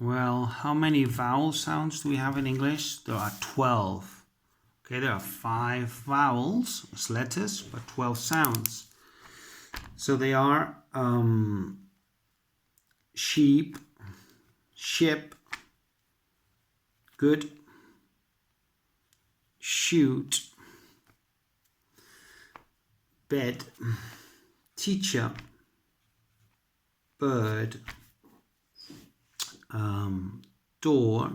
Well, how many vowel sounds do we have in English? There are 12. Okay, there are 5 vowels as letters, but 12 sounds. So they are sheep, ship, good, shoot, bed, teacher, bird, door,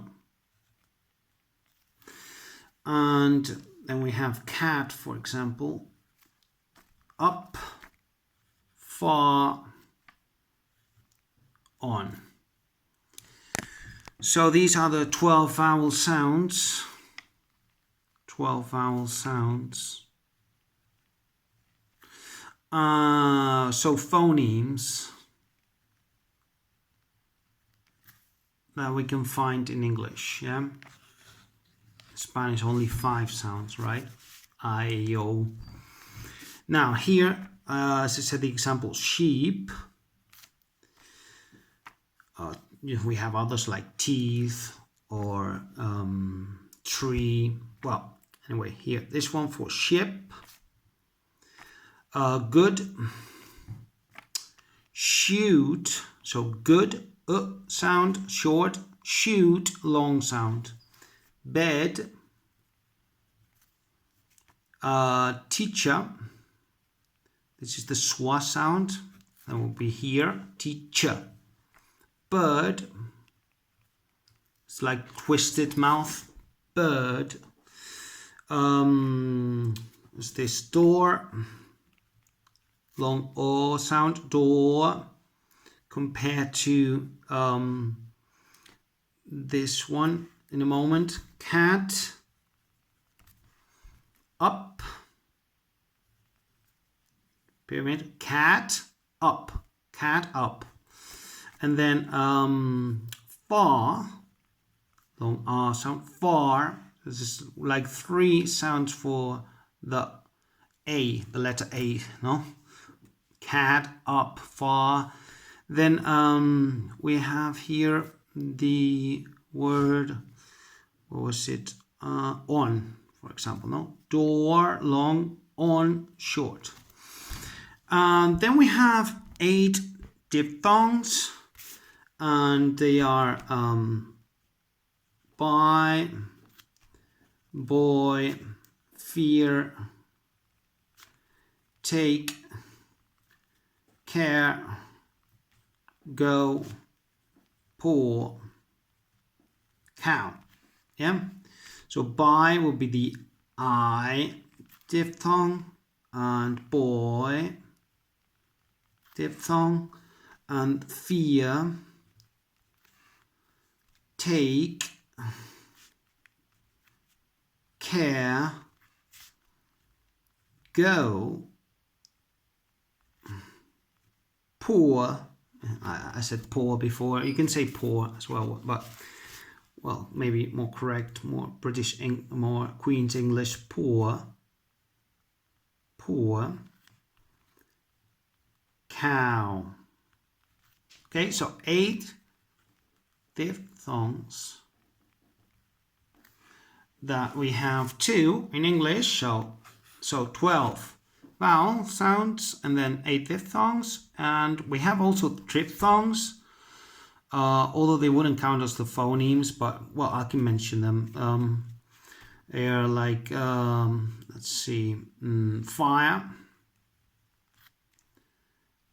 and then we have cat, for example, up, far, on. So these are the 12 vowel sounds. 12 vowel sounds. So phonemes that we can find in English, yeah? Spanish only 5 sounds, right? I, O. Now here, as I said, the example sheep. We have others like teeth or tree. Well, anyway, here, this one for ship. Good. Shoot. So good, sound, short. Shoot, long sound. Bed. Teacher. This is the schwa sound. That will be here. Teacher. Bird. It's like twisted mouth. Bird. Is this door? Long O sound. Door. Compared to this one in a moment. Cat. Up. Pyramid. Cat. Up. Cat up. And then far. Long R sound. Far. This is like 3 sounds for the A, the letter A, no? Cat, up, far. Then we have here the word, what was it? On, for example, no? Door, long, on, short. Then we have 8 diphthongs, and they are by, boy, fear, take, care, go, pour, count. Yeah? So by will be the I diphthong, and boy diphthong, and fear, take, care, go, pour. I said pour before. You can say pour as well, but well, maybe more correct, more British, more Queen's English. Pour, pour, cow. Okay, so 8 diphthongs that we have 2 in English, so 12 vowel sounds and then 8 diphthongs, and we have also triphthongs, although they wouldn't count as the phonemes, but well, I can mention them. They are like let's see, fire,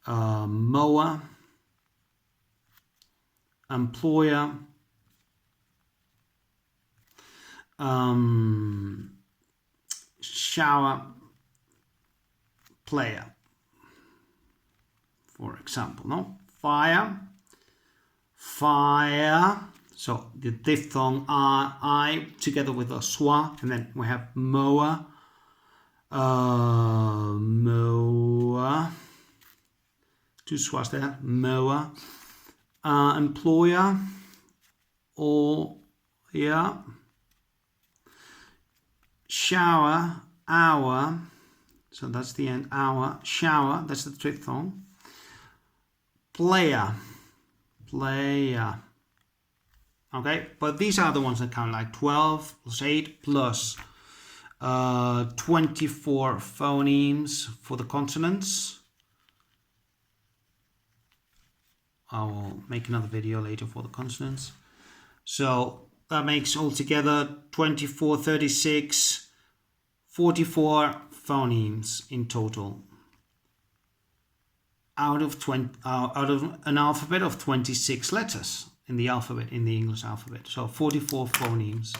mower, employer, shower, player, for example, no? Fire, fire, so the diphthong I together with a schwa, and then we have mower, mower, 2 schwas there, mower, employer, or yeah, shower, hour, so that's the end, hour, shower, that's the triphthong, player, player, Okay, but these are the ones that count, like 12 plus 8 plus 24 phonemes for the consonants. I will make another video later for the consonants. So that makes altogether 24, 36, 44 phonemes in total. Out of an alphabet of 26 letters in the alphabet, in the English alphabet. So 44 phonemes.